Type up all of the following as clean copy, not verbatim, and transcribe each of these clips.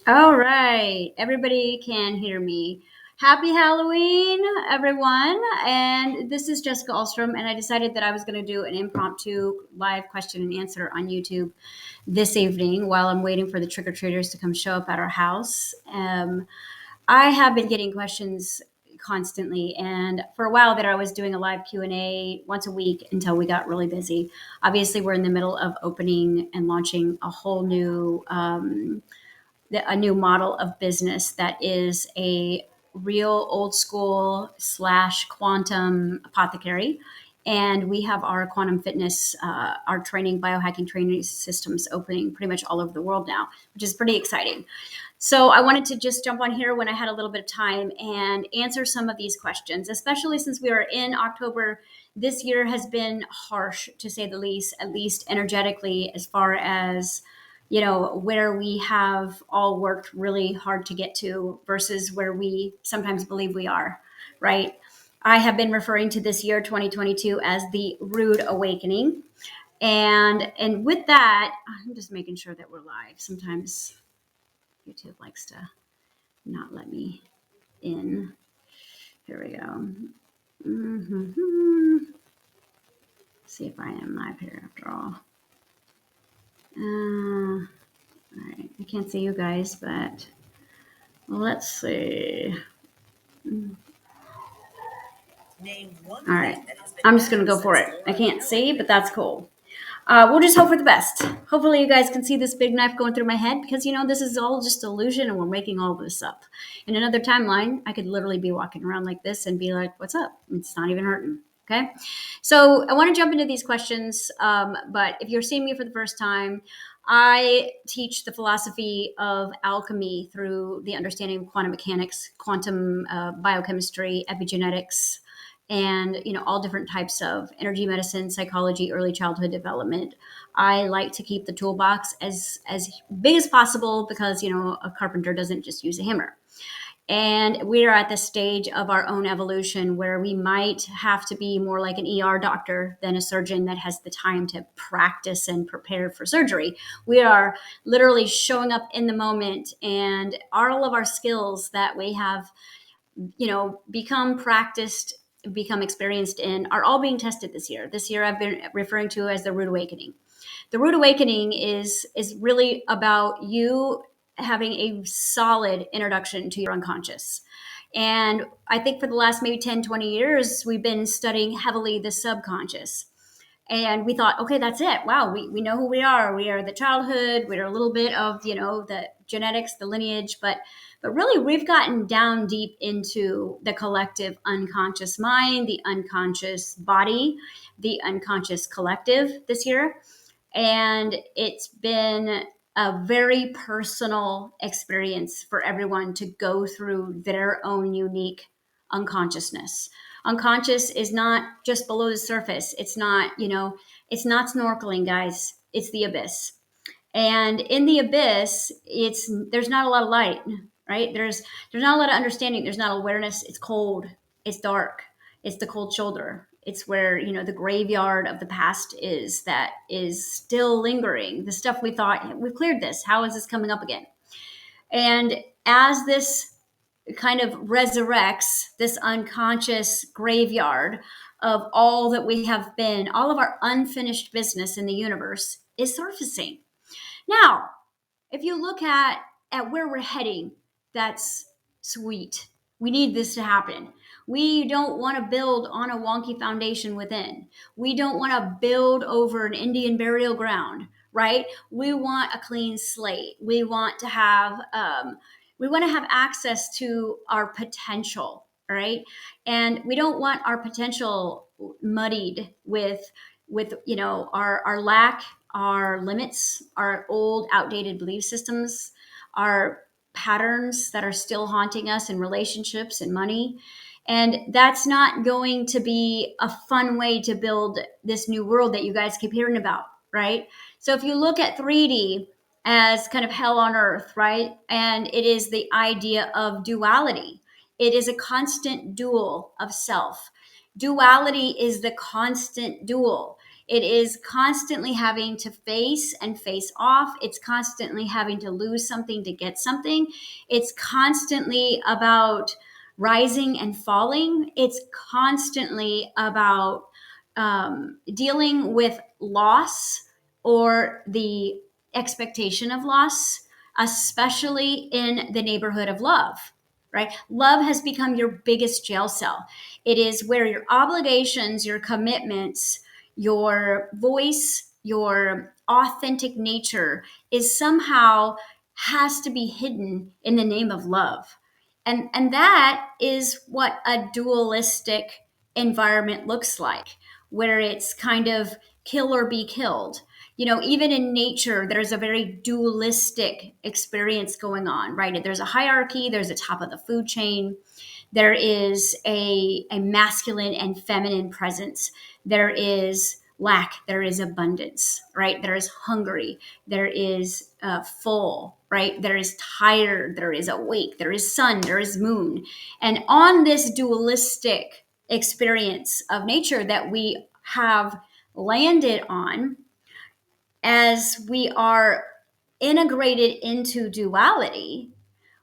All right, everybody can hear me. Happy Halloween, everyone. And this is Jessica Alstrom, and I decided that I was going to do an impromptu live question and answer on YouTube this evening while I'm waiting for the trick or treaters to come show up at our house. I have been getting questions constantly, and for a while there I was doing a live Q&A once a week until we got really busy. Obviously, we're in the middle of opening and launching a whole new a new model of business that is a real old school slash quantum apothecary. And we have our quantum fitness, our training, biohacking training systems opening pretty much all over the world now, which is pretty exciting. So I wanted to just jump on here when I had a little bit of time and answer some of these questions, especially since we are in October. This year has been harsh, to say the least, at least energetically, as far as where we have all worked really hard to get to versus where we sometimes believe we are, right? I have been referring to this year 2022 as the rude awakening. And with that, I'm just making sure that we're live. Sometimes YouTube likes to not let me in. Here we go. Mm-hmm. See if I am live here after all. All right, I can't see you guys, but let's see. All right, I'm just gonna go for it. I can't see, but that's cool. We'll just hope for the best. Hopefully, you guys can see this big knife going through my head because this is all just illusion and we're making all of this up. In another timeline, I could literally be walking around like this and be like, "What's up?" It's not even hurting. Okay, so I want to jump into these questions. But if you're seeing me for the first time, I teach the philosophy of alchemy through the understanding of quantum mechanics, quantum biochemistry, epigenetics, and all different types of energy medicine, psychology, early childhood development. I like to keep the toolbox as big as possible because a carpenter doesn't just use a hammer. And we are at the stage of our own evolution where we might have to be more like an ER doctor than a surgeon that has the time to practice and prepare for surgery. We are literally showing up in the moment, and all of our skills that we have become practiced, become experienced in, are all being tested this year. This year I've been referring to as the rude awakening. The rude awakening is really about you having a solid introduction to your unconscious. And I think for the last maybe 10, 20 years, we've been studying heavily the subconscious. And we thought, okay, that's it. Wow, we know who we are. We are the childhood. We're a little bit of, the genetics, the lineage, but really we've gotten down deep into the collective unconscious mind, the unconscious body, the unconscious collective this year. And it's been a very personal experience for everyone to go through their own unique unconsciousness. Unconscious is not just below the surface. It's not snorkeling, guys. It's the abyss. And in the abyss, there's not a lot of light, right? There's not a lot of understanding. There's not awareness. It's cold. It's dark. It's the cold shoulder. It's where the graveyard of the past is, that is still lingering. The stuff we thought we've cleared this. How is this coming up again? And as this kind of resurrects this unconscious graveyard of all that we have been, all of our unfinished business in the universe is surfacing. Now, if you look at where we're heading, that's sweet. We need this to happen. We don't want to build on a wonky foundation within. We don't want to build over an Indian burial ground, right? We want a clean slate. We want to have access to our potential, right? And we don't want our potential muddied with our lack, our limits, our old outdated belief systems, our patterns that are still haunting us in relationships and money. And that's not going to be a fun way to build this new world that you guys keep hearing about, right? So if you look at 3D as kind of hell on earth, right? And it is the idea of duality. It is a constant dual of self. Duality is the constant dual. It is constantly having to face and face off. It's constantly having to lose something to get something. It's constantly about rising and falling. It's constantly about dealing with loss or the expectation of loss, especially in the neighborhood of love, right? Love has become your biggest jail cell. It is where your obligations, your commitments, your voice, your authentic nature is somehow has to be hidden in the name of love. And that is what a dualistic environment looks like, where it's kind of kill or be killed. Even in nature, there's a very dualistic experience going on, right? There's a hierarchy, there's a top of the food chain, there is a masculine and feminine presence, there is lack, there is abundance, right? There is hungry, there is full, right? There is tired, there is awake, there is sun, there is moon. And on this dualistic experience of nature that we have landed on, as we are integrated into duality,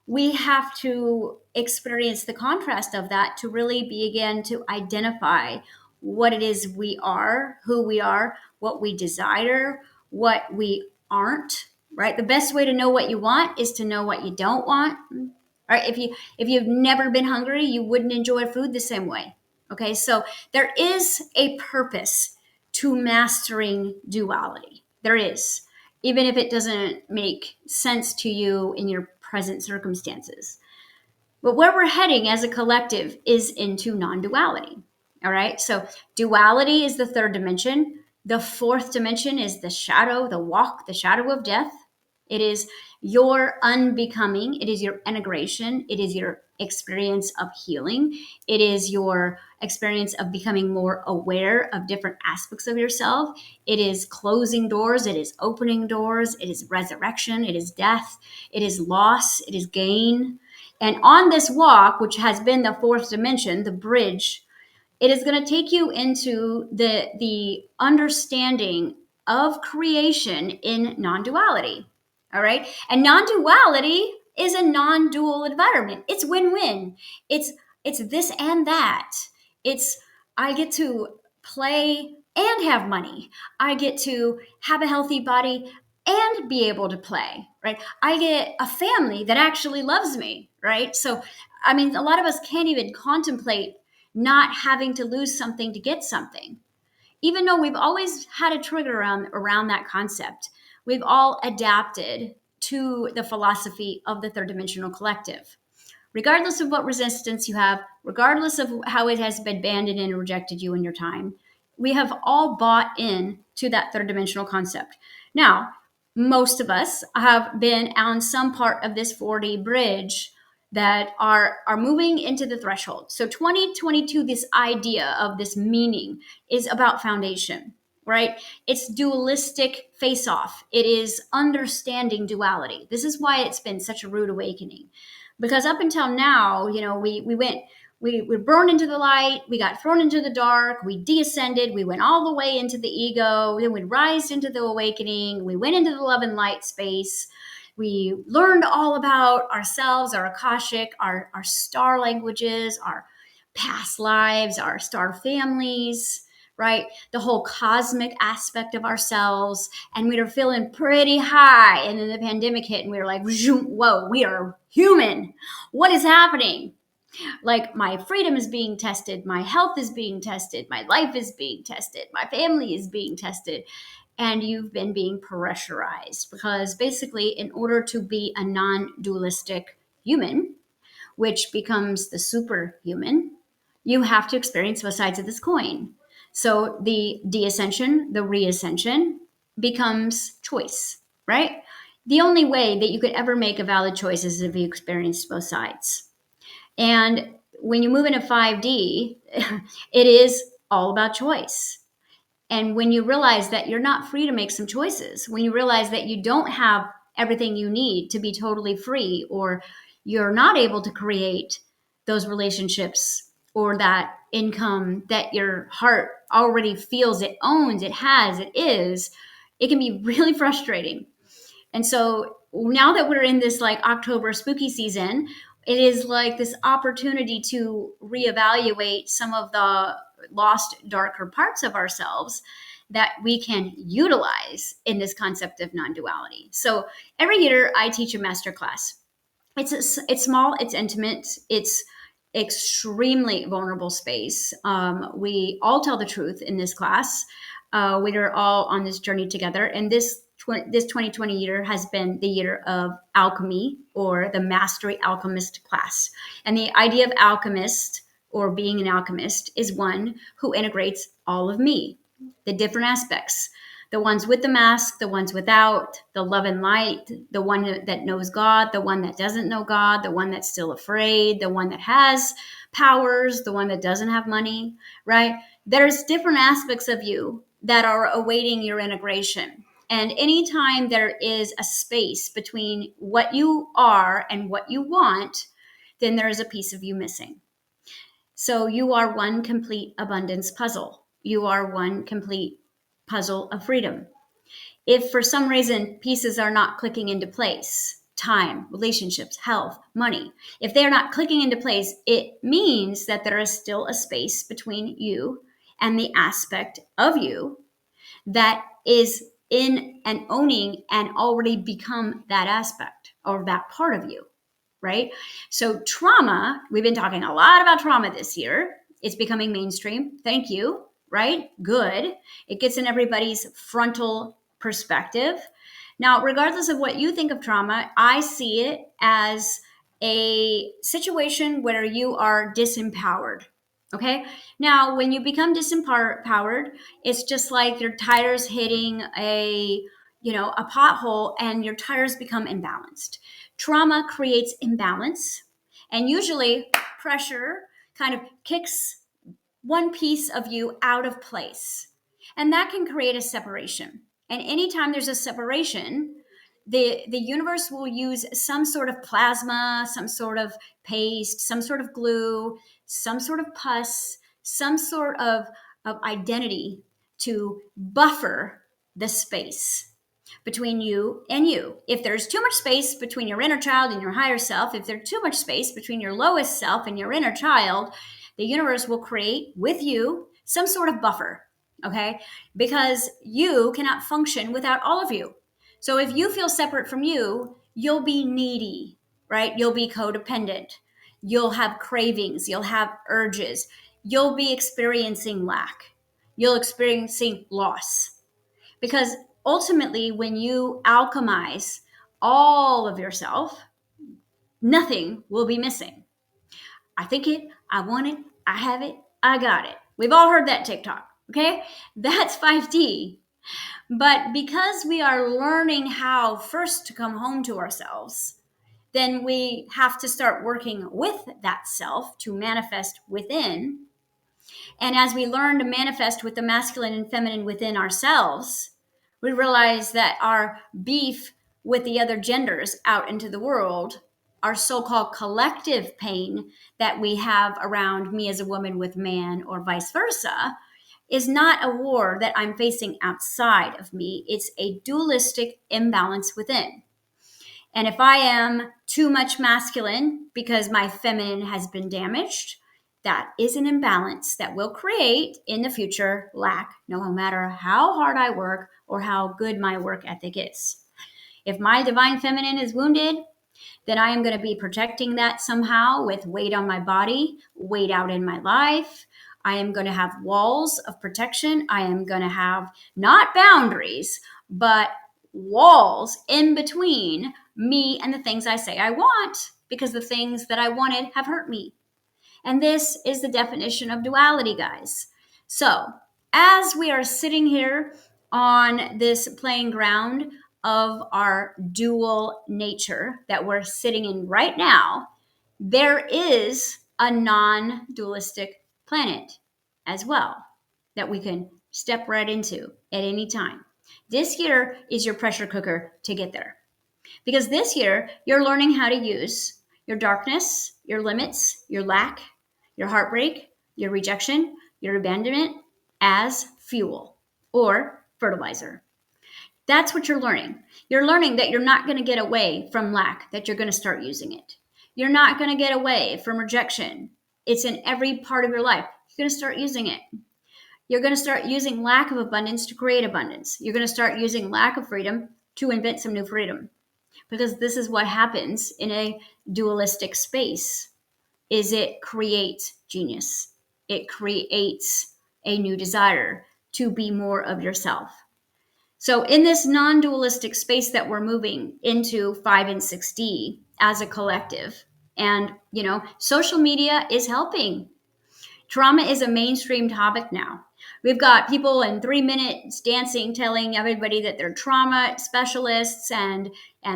we have to experience the contrast of that to really begin to identify what it is we are, who we are, what we desire, what we aren't, right? The best way to know what you want is to know what you don't want. Right? If you've never been hungry, you wouldn't enjoy food the same way. Okay? So there is a purpose to mastering duality. There is, even if it doesn't make sense to you in your present circumstances. But where we're heading as a collective is into non-duality. All right. So duality is the third dimension. The fourth dimension is the shadow, the walk, the shadow of death. It is your unbecoming. It is your integration. It is your experience of healing. It is your experience of becoming more aware of different aspects of yourself. It is closing doors. It is opening doors. It is resurrection. It is death. It is loss. It is gain. And on this walk, which has been the fourth dimension, the bridge, it is going to take you into the understanding of creation in non-duality. All right. And non-duality is a non-dual environment. It's win-win. It's this and that. It's I get to play and have money. I get to have a healthy body and be able to play, right? I get a family that actually loves me, right? So, I mean, a lot of us can't even contemplate not having to lose something to get something. Even though we've always had a trigger around that concept, we've all adapted to the philosophy of the third dimensional collective. Regardless of what resistance you have, regardless of how it has been abandoned and rejected you in your time, we have all bought in to that third dimensional concept. Now, most of us have been on some part of this 4D bridge that are moving into the threshold. So 2022, this idea of this meaning is about foundation, right? It's dualistic face off. It is understanding duality. This is why it's been such a rude awakening. Because up until now, we were born into the light, we got thrown into the dark, we descended, we went all the way into the ego, then we rised into the awakening, we went into the love and light space. We learned all about ourselves, our Akashic, our star languages, our past lives, our star families, right? The whole cosmic aspect of ourselves. And we were feeling pretty high. And then the pandemic hit and we were like, whoa, we are human. What is happening? Like my freedom is being tested. My health is being tested. My life is being tested. My family is being tested. And you've been being pressurized because basically, in order to be a non-dualistic human, which becomes the superhuman, you have to experience both sides of this coin. So the de-ascension, the re-ascension becomes choice, right? The only way that you could ever make a valid choice is if you experienced both sides. And when you move into 5D, it is all about choice. And when you realize that you're not free to make some choices, when you realize that you don't have everything you need to be totally free, or you're not able to create those relationships or that income that your heart already feels, it owns, it has, it is, it can be really frustrating. And so now that we're in this like October spooky season, it is like this opportunity to reevaluate some of the lost, darker parts of ourselves that we can utilize in this concept of non-duality. So every year I teach a master class. It's small, it's intimate, it's extremely vulnerable space. We all tell the truth in this class. We are all on this journey together, and this 2020 year has been the year of alchemy, or the mastery alchemist class. And the idea of alchemist, or being an alchemist, is one who integrates all of me, the different aspects, the ones with the mask, the ones without, the love and light, the one that knows God, the one that doesn't know God, the one that's still afraid, the one that has powers, the one that doesn't have money, right? There's different aspects of you that are awaiting your integration. And anytime there is a space between what you are and what you want, then there is a piece of you missing. So you are one complete abundance puzzle. You are one complete puzzle of freedom. If for some reason pieces are not clicking into place, time, relationships, health, money, if they're not clicking into place, it means that there is still a space between you and the aspect of you that is in and owning and already become that aspect or that part of you, right? So trauma, we've been talking a lot about trauma this year. It's becoming mainstream. Thank you, right? Good. It gets in everybody's frontal perspective. Now, regardless of what you think of trauma, I see it as a situation where you are disempowered. Okay. Now, when you become disempowered, it's just like your tires hitting a pothole, and your tires become imbalanced. Trauma creates imbalance, and usually pressure kind of kicks one piece of you out of place. And that can create a separation. And anytime there's a separation, the universe will use some sort of plasma, some sort of paste, some sort of glue, some sort of pus, some sort of identity to buffer the space between you and you. If there's too much space between your inner child and your higher self, if there's too much space between your lowest self and your inner child, the universe will create with you some sort of buffer, okay? Because you cannot function without all of you. So if you feel separate from you, you'll be needy, right? You'll be codependent. You'll have cravings. You'll have urges. You'll be experiencing lack. You'll experiencing loss. Because ultimately, when you alchemize all of yourself, nothing will be missing. I think it, I want it, I have it, I got it. We've all heard that TikTok, okay? That's 5D. But because we are learning how first to come home to ourselves, then we have to start working with that self to manifest within. And as we learn to manifest with the masculine and feminine within ourselves, we realize that our beef with the other genders out into the world, our so-called collective pain that we have around me as a woman with man or vice versa, is not a war that I'm facing outside of me. It's a dualistic imbalance within. And if I am too much masculine because my feminine has been damaged, that is an imbalance that will create in the future lack, no matter how hard I work or how good my work ethic is. If my divine feminine is wounded, then I am going to be protecting that somehow with weight on my body, weight out in my life. I am going to have walls of protection. I am going to have not boundaries, but walls in between me and the things I say I want, because the things that I wanted have hurt me. And this is the definition of duality, guys. So, as we are sitting here on this playing ground of our dual nature that we're sitting in right now, there is a non dualistic planet as well that we can step right into at any time. This year is your pressure cooker to get there. Because this year, you're learning how to use your darkness, your limits, your lack, your heartbreak, your rejection, your abandonment, as fuel or fertilizer. That's what you're learning. You're learning that you're not going to get away from lack, that you're going to start using it. You're not going to get away from rejection. It's in every part of your life. You're going to start using it. You're going to start using lack of abundance to create abundance. You're going to start using lack of freedom to invent some new freedom. Because this is what happens in a dualistic space is it creates genius. It creates a new desire to be more of yourself. So in this non-dualistic space that we're moving into 5 and 6D as a collective, and social media is helping. Trauma is a mainstream topic now. We've got people in 3 minutes dancing telling everybody that they're trauma specialists and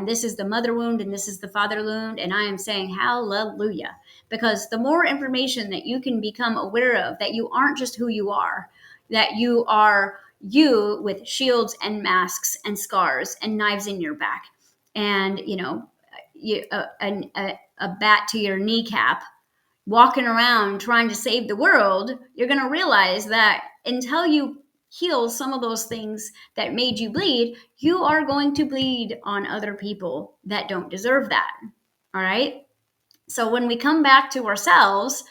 this is the mother wound and this is the father wound, and I am saying hallelujah, because the more information that you can become aware of, that you aren't just who you are, that you are you with shields and masks and scars and knives in your back and a bat to your kneecap walking around trying to save the world, you're going to realize that until you heal some of those things that made you bleed, you are going to bleed on other people that don't deserve that. All right. So when we come back to ourselves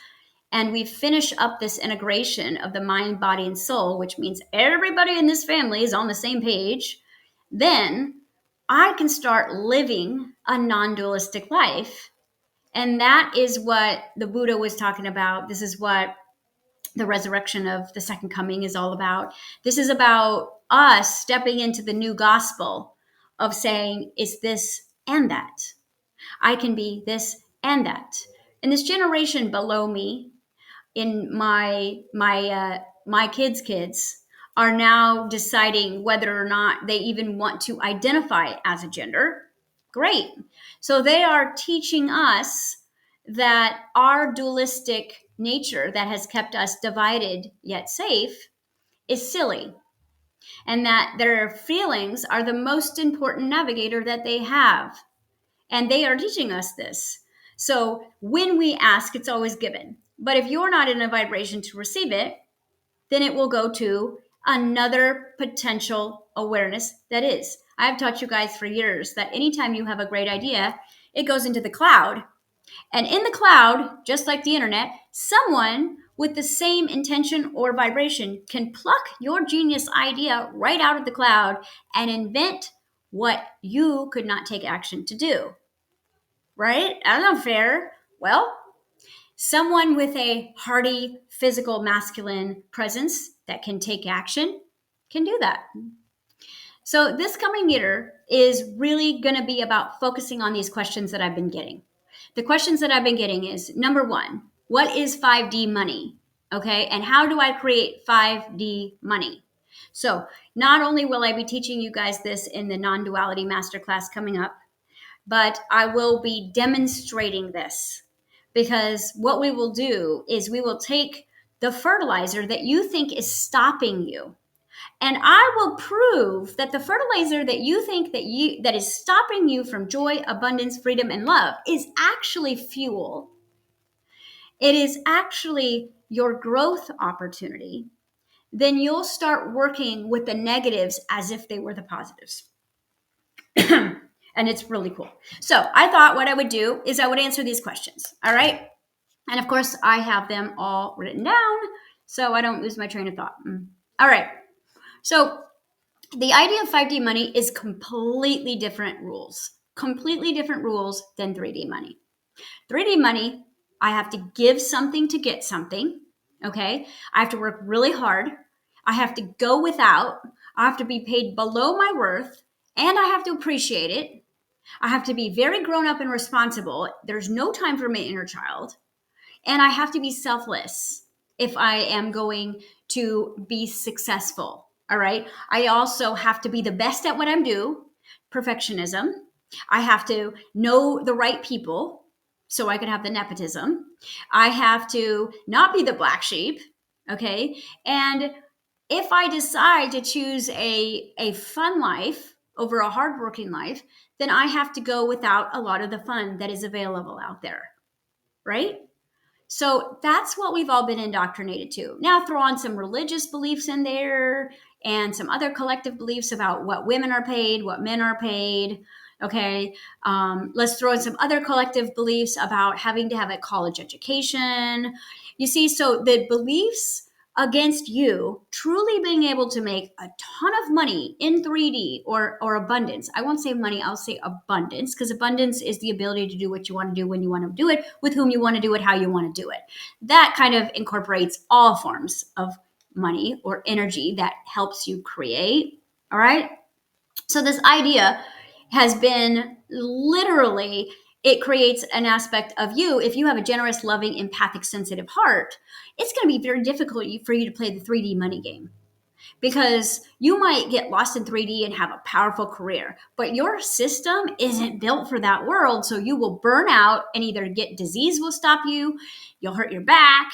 and we finish up this integration of the mind, body, and soul, which means everybody in this family is on the same page, then I can start living a non-dualistic life. And that is what the Buddha was talking about. This is what the resurrection of the second coming is all about. This is about us stepping into the new gospel of saying, it's this and that. I can be this and that. And this generation below me, in my kids are now deciding whether or not they even want to identify as a gender. Great. So they are teaching us that our dualistic nature that has kept us divided yet safe is silly, and that their feelings are the most important navigator that they have. And they are teaching us this. So when we ask, it's always given. But if you're not in a vibration to receive it, then it will go to another potential awareness that is. I've taught you guys for years that anytime you have a great idea, it goes into the cloud. And in the cloud, just like the internet, someone with the same intention or vibration can pluck your genius idea right out of the cloud and invent what you could not take action to do. Right? That's not fair. Well, someone with a hearty, physical, masculine presence that can take action can do that. So this coming year is really going to be about focusing on these questions that I've been getting. The questions that I've been getting is, number one, what is 5D money? Okay, and how do I create 5D money? So not only will I be teaching you guys this in the non-duality masterclass coming up, but I will be demonstrating this, because what we will do is we will take the fertilizer that you think is stopping you, and I will prove that the fertilizer that you think that is stopping you from joy, abundance, freedom, and love is actually fuel. It is actually your growth opportunity. Then you'll start working with the negatives as if they were the positives. And it's really cool. So I thought what I would do is I would answer these questions. All right. And of course, I have them all written down so I don't lose my train of thought. All right. So the idea of 5D money is completely different rules than 3D money. 3D money, I have to give something to get something. Okay. I have to work really hard. I have to go without. I have to be paid below my worth, and I have to appreciate it. I have to be very grown up and responsible. There's no time for my inner child. And I have to be selfless if I am going to be successful. All right. I also have to be the best at what I'm doing. Perfectionism. I have to know the right people so I can have the nepotism. I have to not be the black sheep. Okay. And if I decide to choose a fun life over a hardworking life, then I have to go without a lot of the fun that is available out there. Right? So that's what we've all been indoctrinated to. Now throw on some religious beliefs in there and some other collective beliefs about what women are paid, what men are paid. Okay. Let's throw in some other collective beliefs about having to have a college education. You see, so the beliefs against you truly being able to make a ton of money in 3D or abundance. I won't say money, I'll say abundance, because abundance is the ability to do what you want to do when you want to do it, with whom you want to do it, how you want to do it. That kind of incorporates all forms of money or energy that helps you create. All right. So this idea has been literally, it creates an aspect of you. If you have a generous, loving, empathic, sensitive heart, it's going to be very difficult for you to play the 3D money game, because you might get lost in 3D and have a powerful career, but your system isn't built for that world. So you will burn out, and either get disease will stop you, you'll hurt your back,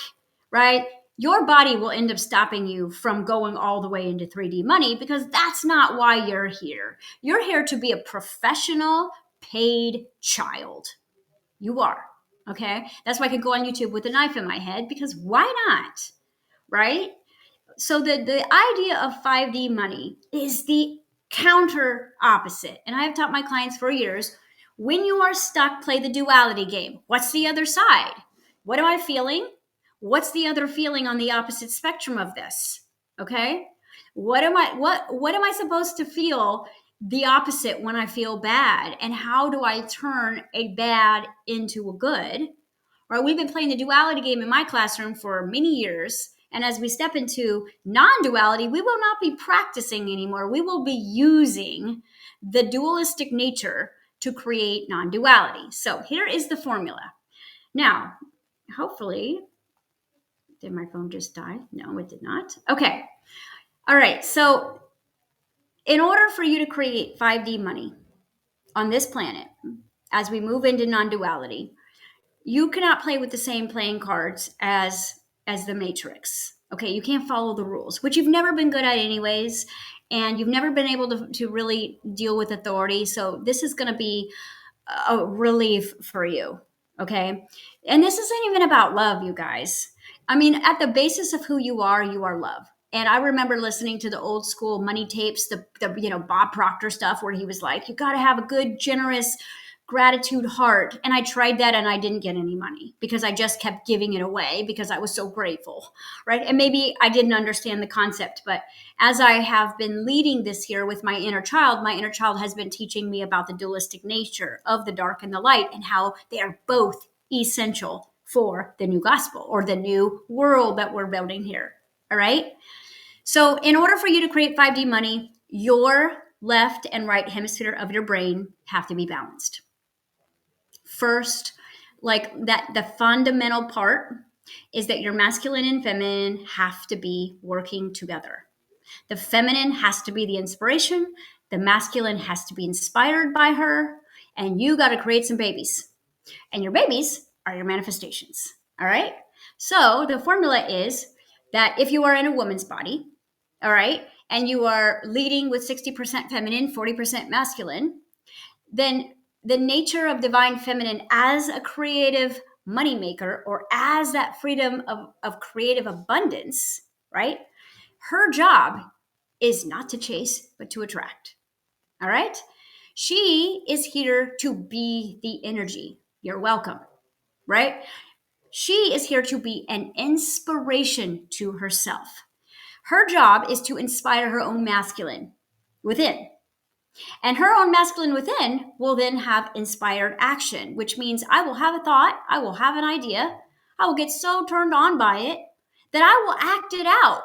right? Your body will end up stopping you from going all the way into 3D money, because that's not why you're here. You're here to be a professional paid child. You are. Okay. That's why I could go on YouTube with a knife in my head, because why not? Right? So the idea of 5D money is the counter opposite. And I have taught my clients for years, when you are stuck, play the duality game. What's the other side? What am I feeling? What's the other feeling on the opposite spectrum of this? Okay? What am I supposed to feel the opposite when I feel bad? And how do I turn a bad into a good? Right? We've been playing the duality game in my classroom for many years. And as we step into non-duality, we will not be practicing anymore. We will be using the dualistic nature to create non-duality. So here is the formula. Now, hopefully, did my phone just die? No, it did not. Okay. All right. So in order for you to create 5D money on this planet, as we move into non-duality, you cannot play with the same playing cards as the Matrix. Okay, you can't follow the rules, which you've never been good at anyways, and you've never been able to really deal with authority. So this is going to be a relief for you. Okay, and this isn't even about love, you guys. I mean, at the basis of who you are love. And I remember listening to the old school money tapes, the Bob Proctor stuff, where he was like, you got to have a good, generous, gratitude heart. And I tried that, and I didn't get any money, because I just kept giving it away because I was so grateful, right? And maybe I didn't understand the concept, but as I have been leading this here with my inner child has been teaching me about the dualistic nature of the dark and the light, and how they are both essential for the new gospel, or the new world that we're building here. All right. So in order for you to create 5D money, your left and right hemisphere of your brain have to be balanced. First, like that, the fundamental part is that your masculine and feminine have to be working together. The feminine has to be the inspiration, the masculine has to be inspired by her, and you got to create some babies. And your babies are your manifestations. All right. So the formula is that if you are in a woman's body, all right, and you are leading with 60% feminine, 40% masculine, then the nature of divine feminine as a creative moneymaker, or as that freedom of creative abundance, right? Her job is not to chase, but to attract. All right. She is here to be the energy. You're welcome, right? She is here to be an inspiration to herself. Her job is to inspire her own masculine within. And her own masculine within will then have inspired action, which means I will have a thought, I will have an idea, I will get so turned on by it that I will act it out.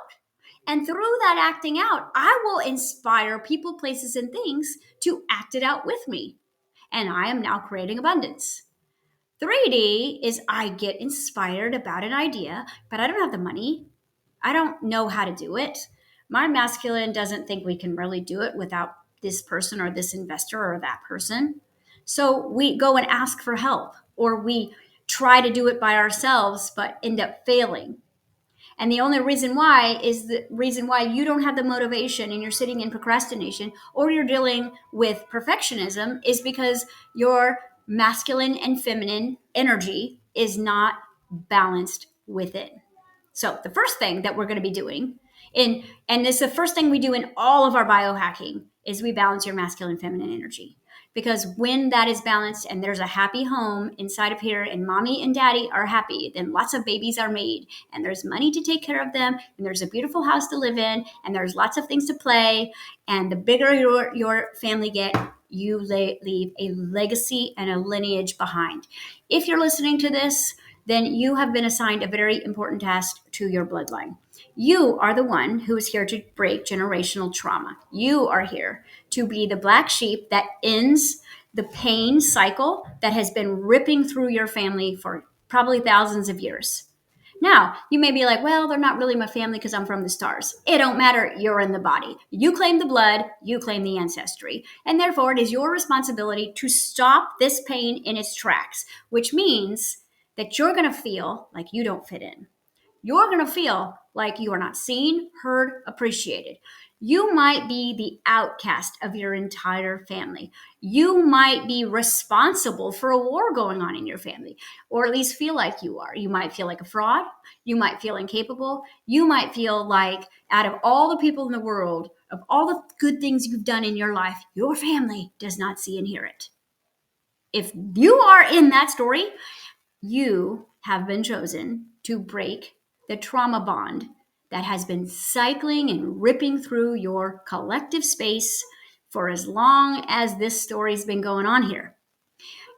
And through that acting out, I will inspire people, places, and things to act it out with me. And I am now creating abundance. 3D is I get inspired about an idea, but I don't have the money. I don't know how to do it. My masculine doesn't think we can really do it without this person or this investor or that person. So we go and ask for help, or we try to do it by ourselves, but end up failing. And the only reason why is the reason why you don't have the motivation, and you're sitting in procrastination, or you're dealing with perfectionism, is because your masculine and feminine energy is not balanced within. So the first thing that we're going to be doing and this is the first thing we do in all of our biohacking is we balance your masculine feminine energy. Because when that is balanced and there's a happy home inside of here and mommy and daddy are happy, then lots of babies are made and there's money to take care of them and there's a beautiful house to live in and there's lots of things to play. And the bigger your family get, you leave a legacy and a lineage behind. If you're listening to this, then you have been assigned a very important task to your bloodline. You are the one who is here to break generational trauma. You are here to be the black sheep that ends the pain cycle that has been ripping through your family for probably thousands of years. Now, you may be like, well, they're not really my family because I'm from the stars. It don't matter. You're in the body. You claim the blood, you claim the ancestry. And therefore, it is your responsibility to stop this pain in its tracks, which means that you're going to feel like you don't fit in. You're going to feel like you are not seen, heard, appreciated. You might be the outcast of your entire family. You might be responsible for a war going on in your family, or at least feel like you are. You might feel like a fraud. You might feel incapable. You might feel like out of all the people in the world, of all the good things you've done in your life, your family does not see and hear it. If you are in that story, you have been chosen to break the trauma bond that has been cycling and ripping through your collective space for as long as this story's been going on here.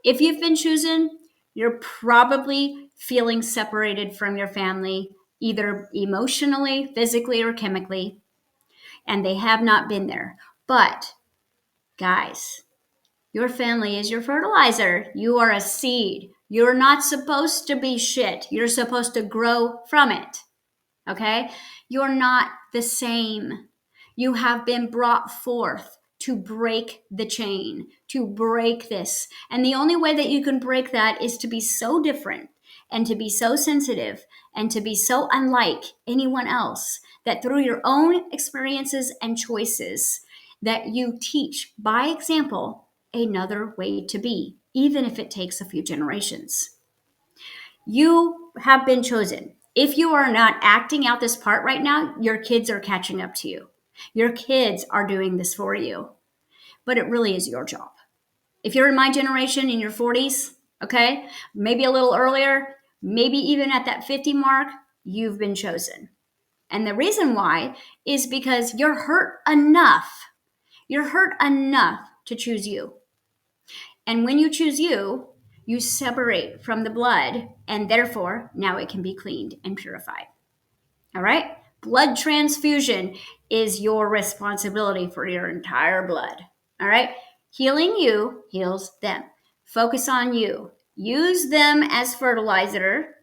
If you've been chosen, you're probably feeling separated from your family, either emotionally, physically, or chemically, and they have not been there. But, guys, your family is your fertilizer. You are a seed. You're not supposed to be shit. You're supposed to grow from it. Okay? You're not the same. You have been brought forth to break the chain, to break this. And the only way that you can break that is to be so different and to be so sensitive and to be so unlike anyone else that through your own experiences and choices that you teach by example another way to be, even if it takes a few generations. You have been chosen. If you are not acting out this part right now, your kids are catching up to you. Your kids are doing this for you. But it really is your job. If you're in my generation in your 40s, okay, maybe a little earlier, maybe even at that 50 mark, you've been chosen. And the reason why is because you're hurt enough. You're hurt enough to choose you. And when you choose you, you separate from the blood, and therefore now it can be cleaned and purified. All right? Blood transfusion is your responsibility for your entire blood. All right? Healing you heals them. Focus on you. Use them as fertilizer,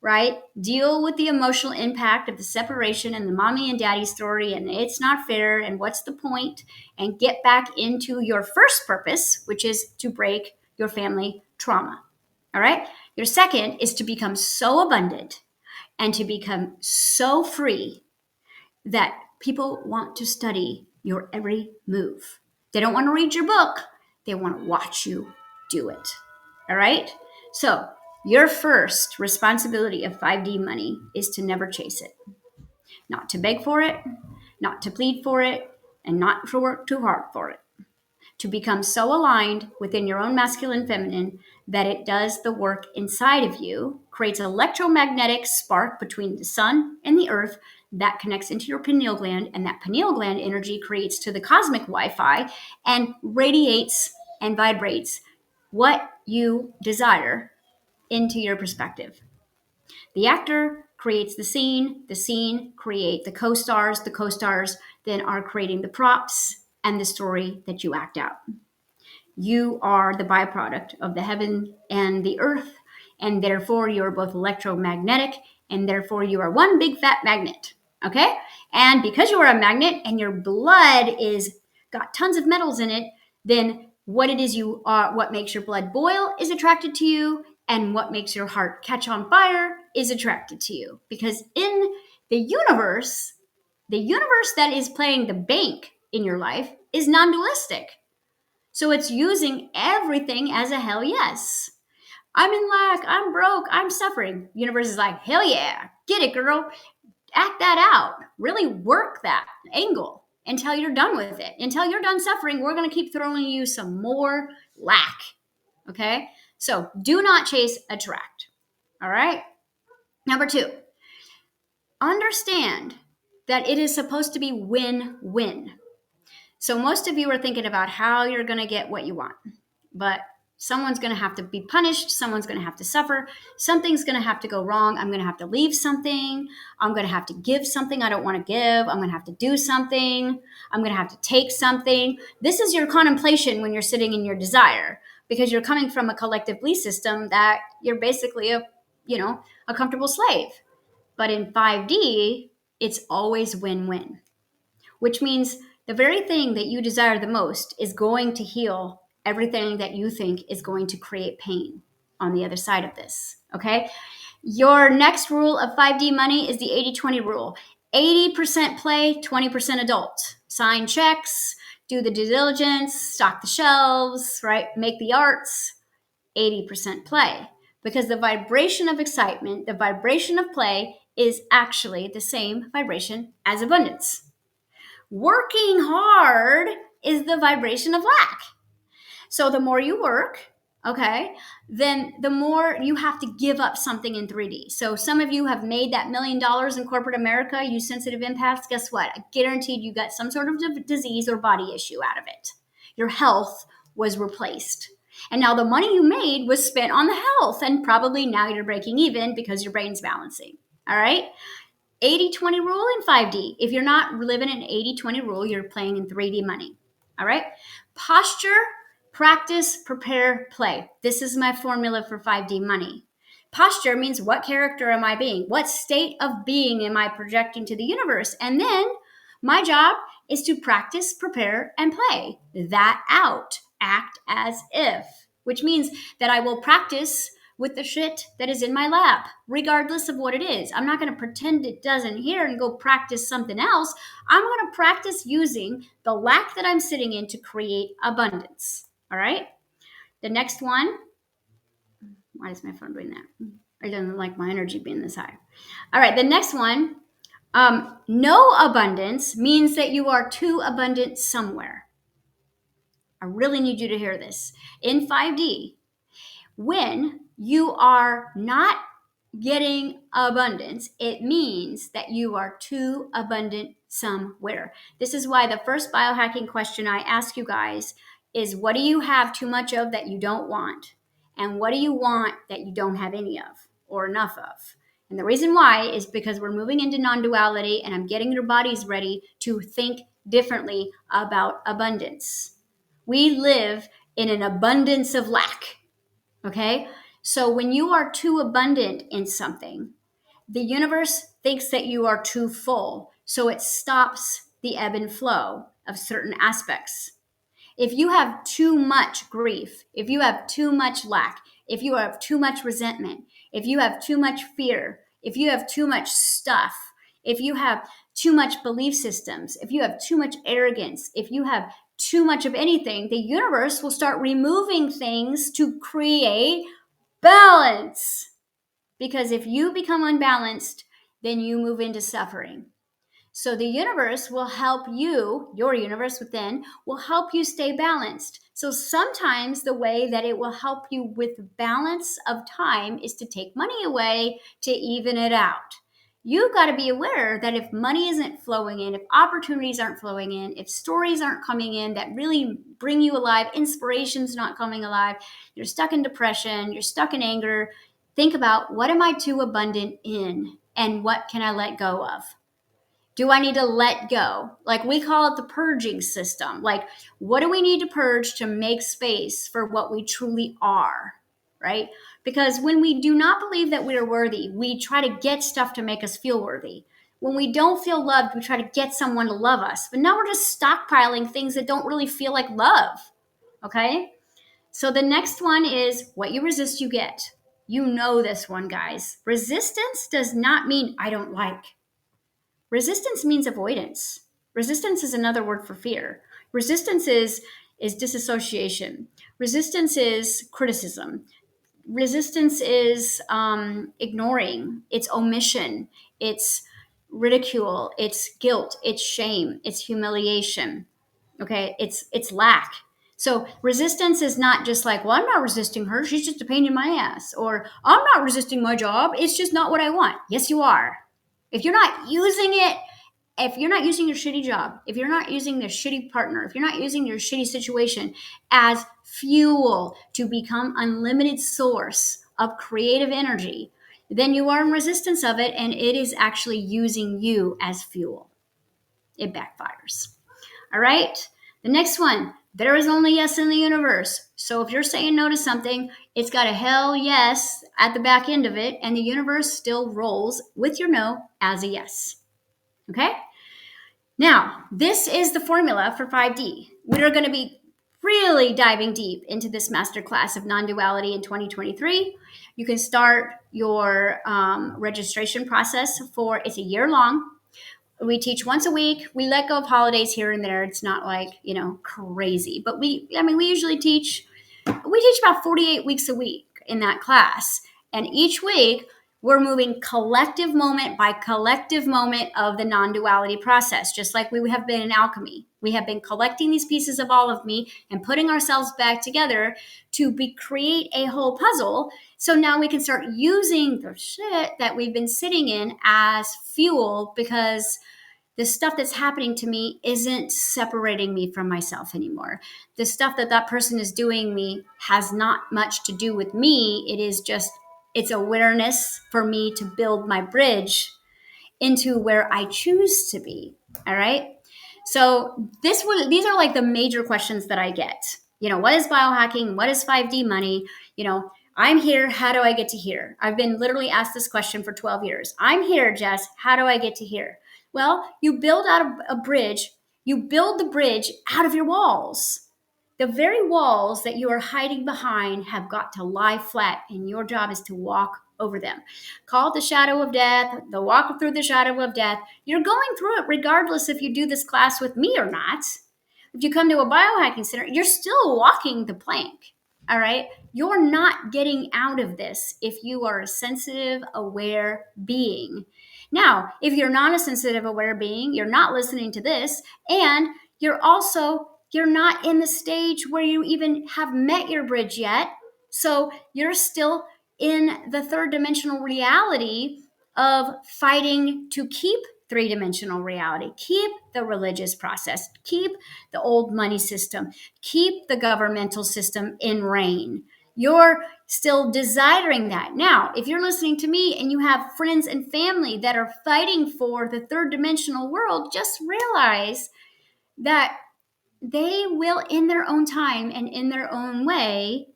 right? Deal with the emotional impact of the separation and the mommy and daddy story, and it's not fair, and what's the point? And get back into your first purpose, which is to break your family trauma. All right? Your second is to become so abundant and to become so free that people want to study your every move. They don't want to read your book, they want to watch you do it. All right? So, your first responsibility of 5D money is to never chase it, not to beg for it, not to plead for it, and not to work too hard for it. To become so aligned within your own masculine feminine that it does the work inside of you, creates an electromagnetic spark between the sun and the earth that connects into your pineal gland, and that pineal gland energy creates to the cosmic Wi-Fi and radiates and vibrates what you desire into your perspective. The actor creates the scene create the co-stars then are creating the props and the story that you act out. You are the byproduct of the heaven and the earth, and therefore you're both electromagnetic, and therefore you are one big fat magnet. Okay? And because you are a magnet and your blood is got tons of metals in it, then what it is you are, what makes your blood boil is attracted to you, and what makes your heart catch on fire is attracted to you. Because in the universe that is playing the bank in your life is non-dualistic. So it's using everything as a hell yes. I'm in lack, I'm broke, I'm suffering. Universe is like, hell yeah, get it, girl. Act that out. Really work that angle until you're done with it. Until you're done suffering, we're going to keep throwing you some more lack. Okay? So do not chase, attract. All right? Number 2, understand that it is supposed to be win-win. So most of you are thinking about how you're going to get what you want, but someone's going to have to be punished. Someone's going to have to suffer. Something's going to have to go wrong. I'm going to have to leave something. I'm going to have to give something I don't want to give. I'm going to have to do something. I'm going to have to take something. This is your contemplation when you're sitting in your desire, because you're coming from a collective belief system that you're basically a comfortable slave. But in 5D, it's always win-win, which means the very thing that you desire the most is going to heal everything that you think is going to create pain on the other side of this. Okay? Your next rule of 5D money is the 80-20 rule. 80% play, 20% adult. Sign checks, do the due diligence, stock the shelves, right? Make the arts. 80% play. Because the vibration of excitement, the vibration of play is actually the same vibration as abundance. Working hard is the vibration of lack. So the more you work, okay, then the more you have to give up something in 3D. So some of you have made that $1 million in corporate America, you sensitive empaths. Guess what? I guaranteed you got some sort of disease or body issue out of it. Your health was replaced. And now the money you made was spent on the health, and probably now you're breaking even because your brain's balancing. All right? 80-20 rule in 5D. If you're not living an 80-20 rule, you're playing in 3D money. All right? Posture, practice, prepare, play. This is my formula for 5D money. Posture means, what character am I being? What state of being am I projecting to the universe? And then my job is to practice, prepare, and play that out. Act as if, which means that I will practice with the shit that is in my lap, regardless of what it is. I'm not going to pretend it doesn't here and go practice something else. I'm going to practice using the lack that I'm sitting in to create abundance. All right? The next one, why is my phone doing that? I don't like my energy being this high. All right, the next one, no abundance means that you are too abundant somewhere. I really need you to hear this. In 5D, when you are not getting abundance, it means that you are too abundant somewhere. This is why the first biohacking question I ask you guys is, what do you have too much of that you don't want? And what do you want that you don't have any of or enough of? And the reason why is because we're moving into non-duality, and I'm getting your bodies ready to think differently about abundance. We live in an abundance of lack. Okay? So when you are too abundant in something, the universe thinks that you are too full. So it stops the ebb and flow of certain aspects. If you have too much grief, if you have too much lack, if you have too much resentment, if you have too much fear, if you have too much stuff, if you have too much belief systems, if you have too much arrogance, if you have too much of anything, the universe will start removing things to create balance. Because if you become unbalanced, then you move into suffering. So the universe will help you, your universe within, will help you stay balanced. So sometimes the way that it will help you with balance of time is to take money away to even it out. You've got to be aware that if money isn't flowing in, if opportunities aren't flowing in, if stories aren't coming in that really bring you alive, inspiration's not coming alive, you're stuck in depression, you're stuck in anger, think about, what am I too abundant in, and what can I let go of? Do I need to let go? Like, we call it the purging system. Like, what do we need to purge to make space for what we truly are, right? Because when we do not believe that we are worthy, we try to get stuff to make us feel worthy. When we don't feel loved, we try to get someone to love us. But now we're just stockpiling things that don't really feel like love, okay? So the next one is, what you resist, you get. You know this one, guys. Resistance does not mean I don't like. Resistance means avoidance. Resistance is another word for fear. Resistance is disassociation. Resistance is criticism. Resistance is ignoring, it's omission, it's ridicule, it's guilt, it's shame, it's humiliation. Okay, it's lack. So resistance is not just like, well, I'm not resisting her, she's just a pain in my ass, or I'm not resisting my job, it's just not what I want. Yes, you are. If you're not using it, if you're not using your shitty job, if you're not using the shitty partner, if you're not using your shitty situation as fuel to become unlimited source of creative energy, then you are in resistance of it, and it is actually using you as fuel. It backfires. All right. The next one, there is only yes in the universe. So if you're saying no to something, it's got a hell yes at the back end of it, and the universe still rolls with your no as a yes. Okay. Now, this is the formula for 5D. We're going to be really diving deep into this masterclass of non-duality in 2023. You can start your registration process for, it's a year long. We teach once a week. We let go of holidays here and there. It's not like, crazy, but we usually teach about 48 weeks a week in that class. And each week we're moving collective moment by collective moment of the non-duality process, just like we have been in alchemy. We have been collecting these pieces of all of me and putting ourselves back together to create a whole puzzle. So now we can start using the shit that we've been sitting in as fuel, because the stuff that's happening to me isn't separating me from myself anymore. The stuff that person is doing me has not much to do with me. It is just, it's awareness for me to build my bridge into where I choose to be. All right. So these are like the major questions that I get. What is biohacking? What is 5D money? I'm here. How do I get to here? I've been literally asked this question for 12 years. I'm here, Jess. How do I get to here? Well, you build out a bridge. You build the bridge out of your walls. The very walls that you are hiding behind have got to lie flat, and your job is to walk over them. Call it the shadow of death, the walk through the shadow of death. You're going through it regardless if you do this class with me or not. If you come to a biohacking center, you're still walking the plank. All right. You're not getting out of this if you are a sensitive, aware being. Now, if you're not a sensitive, aware being, you're not listening to this, and you're not in the stage where you even have met your bridge yet. So you're still in the third dimensional reality of fighting to keep three-dimensional reality, keep the religious process, keep the old money system, keep the governmental system in reign. You're still desiring that. Now, if you're listening to me and you have friends and family that are fighting for the third dimensional world, just realize that they will, in their own time and in their own way,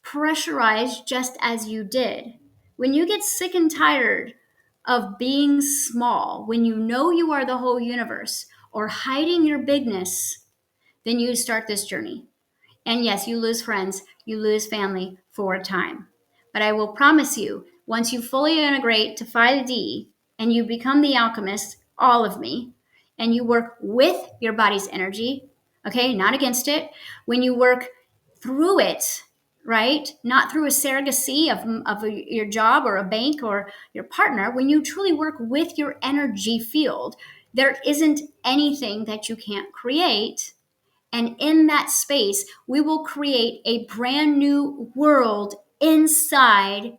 pressurize just as you did. When you get sick and tired of being small, when you know you are the whole universe, or hiding your bigness, then you start this journey. And yes, you lose friends, you lose family for a time. But I will promise you, once you fully integrate to 5D and you become the alchemist, all of me, and you work with your body's energy, okay, not against it, when you work through it, right? Not through a surrogacy of your job or a bank or your partner. When you truly work with your energy field, there isn't anything that you can't create. And in that space, we will create a brand new world inside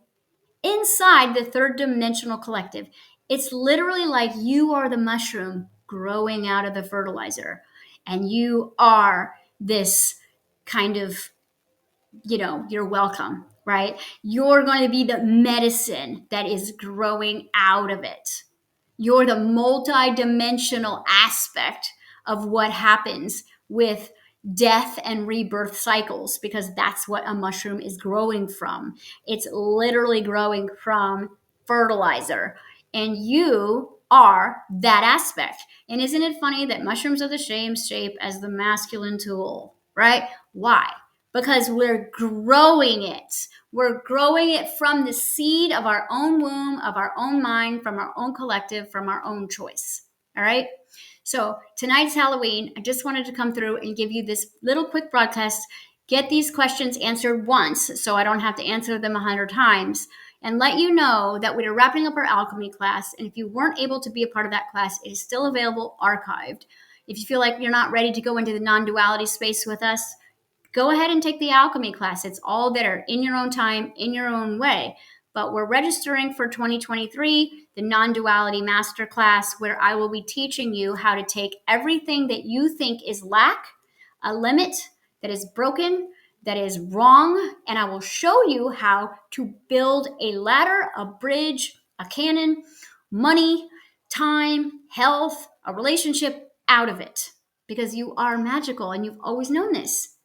the third dimensional collective. It's literally like you are the mushroom growing out of the fertilizer, and you are this kind of, you're welcome, right? You're going to be the medicine that is growing out of it. You're the multi-dimensional aspect of what happens with death and rebirth cycles, because that's what a mushroom is growing from. It's literally growing from fertilizer, and you are that aspect. And isn't it funny that mushrooms are the same shape as the masculine tool, right? Why? Because we're growing it. We're growing it from the seed of our own womb, of our own mind, from our own collective, from our own choice. All right. So tonight's Halloween. I just wanted to come through and give you this little quick broadcast. get these questions answered once so I don't have to answer them 100 times, and let you know that we are wrapping up our alchemy class. And if you weren't able to be a part of that class, it is still available archived. If you feel like you're not ready to go into the non-duality space with us, go ahead and take the alchemy class. It's all there in your own time, in your own way. But we're registering for 2023, the non-duality masterclass, where I will be teaching you how to take everything that you think is lack, a limit that is broken, that is wrong, and I will show you how to build a ladder, a bridge, a cannon, money, time, health, a relationship out of it. Because you are magical and you've always known this.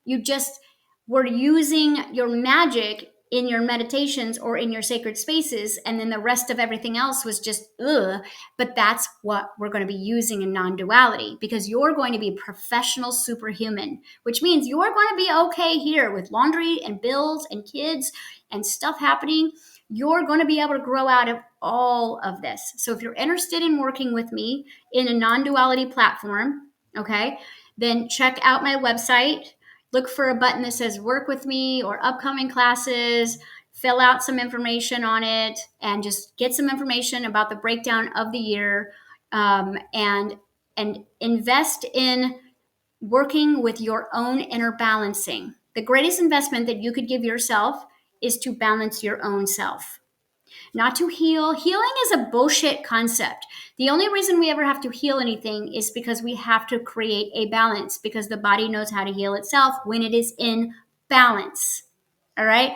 You just were using your magic in your meditations or in your sacred spaces, and then the rest of everything else was just ugh. But that's what we're going to be using in non-duality, because you're going to be professional superhuman, which means you're going to be okay here with laundry and bills and kids and stuff happening. You're going to be able to grow out of all of this. So if you're interested in working with me in a non-duality platform, okay, then check out my website. Look for a button that says work with me or upcoming classes, fill out some information on it, and just get some information about the breakdown of the year, and invest in working with your own inner balancing. The greatest investment that you could give yourself is to balance your own self. Not to heal. Healing is a bullshit concept. The only reason we ever have to heal anything is because we have to create a balance, because the body knows how to heal itself when it is in balance. All right?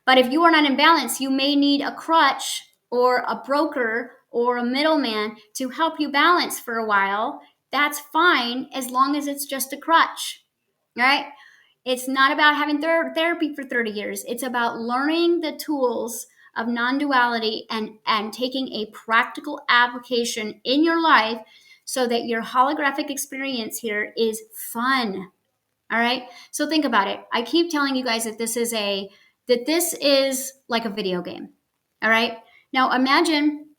But if you are not in balance, you may need a crutch or a broker or a middleman to help you balance for a while. That's fine as long as it's just a crutch. Right? It's not about having therapy for 30 years. It's about learning the tools of non-duality and taking a practical application in your life so that your holographic experience here is fun. All right? So think about it. I keep telling you guys that this is like a video game. All right? Now imagine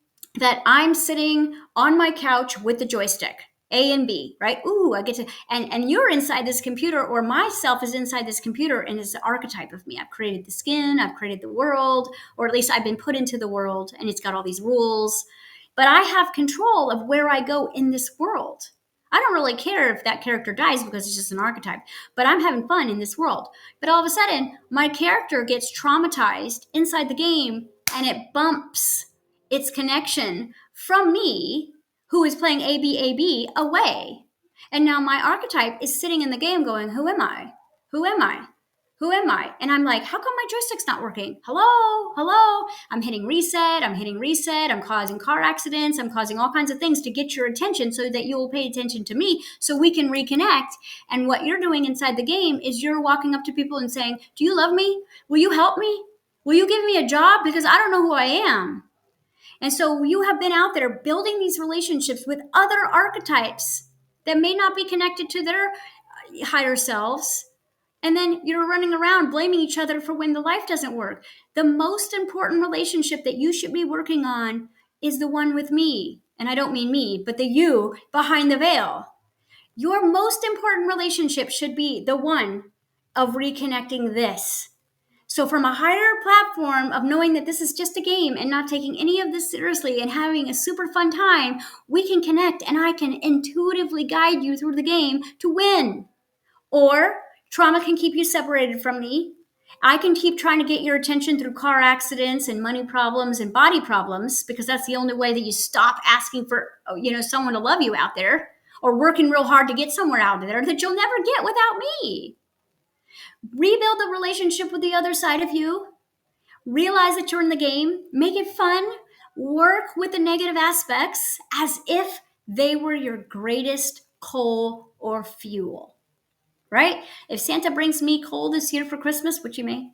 that I'm sitting on my couch with the joystick, A and B, right? Ooh, I get to, and you're inside this computer, or myself is inside this computer, and it's an archetype of me. I've created the skin, I've created the world, or at least I've been put into the world, and it's got all these rules. But I have control of where I go in this world. I don't really care if that character dies because it's just an archetype, but I'm having fun in this world. But all of a sudden, my character gets traumatized inside the game, and it bumps its connection from me, who is playing AB, away. And now my archetype is sitting in the game going, who am I? Who am I? Who am I? And I'm like, how come my joystick's not working? Hello. I'm hitting reset. I'm causing car accidents. I'm causing all kinds of things to get your attention so that you will pay attention to me so we can reconnect. And what you're doing inside the game is you're walking up to people and saying, do you love me? Will you help me? Will you give me a job? Because I don't know who I am. And so you have been out there building these relationships with other archetypes that may not be connected to their higher selves. And then you're running around blaming each other for when the life doesn't work. The most important relationship that you should be working on is the one with me. And I don't mean me, but the you behind the veil. Your most important relationship should be the one of reconnecting this. So from a higher platform of knowing that this is just a game and not taking any of this seriously and having a super fun time, we can connect and I can intuitively guide you through the game to win. Or trauma can keep you separated from me. I can keep trying to get your attention through car accidents and money problems and body problems, because that's the only way that you stop asking for, someone to love you out there, or working real hard to get somewhere out of there that you'll never get without me. Rebuild the relationship with the other side of you. Realize that you're in the game. Make it fun. Work with the negative aspects as if they were your greatest coal or fuel. Right? If Santa brings me coal this year for Christmas, which he may,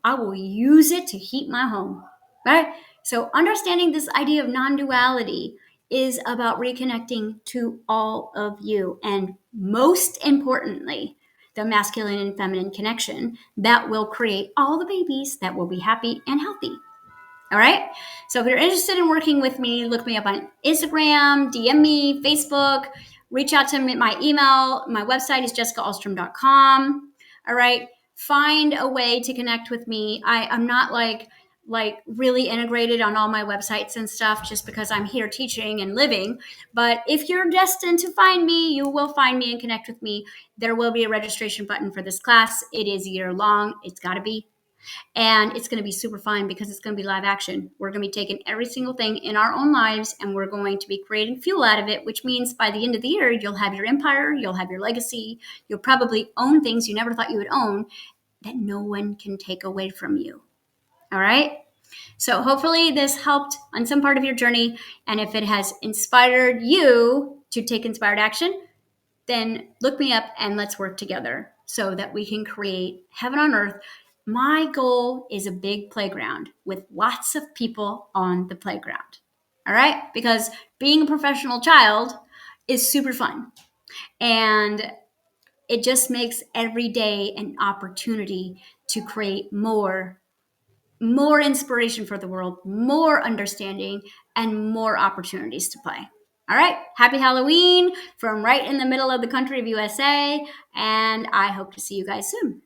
I will use it to heat my home. Right? So understanding this idea of non-duality is about reconnecting to all of you. And most importantly, the masculine and feminine connection that will create all the babies that will be happy and healthy. All right. So if you're interested in working with me, look me up on Instagram, DM me, Facebook, reach out to me. My email, my website is jessicaalstrom.com. All right. Find a way to connect with me. I'm not like really integrated on all my websites and stuff just because I'm here teaching and living. But if you're destined to find me, you will find me and connect with me. There will be a registration button for this class. It is year long. It's got to be. And it's going to be super fun because it's going to be live action. We're going to be taking every single thing in our own lives and we're going to be creating fuel out of it, which means by the end of the year, you'll have your empire, you'll have your legacy, you'll probably own things you never thought you would own that no one can take away from you. All right? So hopefully this helped on some part of your journey. And if it has inspired you to take inspired action, then look me up and let's work together so that we can create heaven on earth. My goal is a big playground with lots of people on the playground. All right? Because being a professional child is super fun. And it just makes every day an opportunity to create more inspiration for the world, more understanding, and more opportunities to play. All right. Happy Halloween from right in the middle of the country of USA. And I hope to see you guys soon.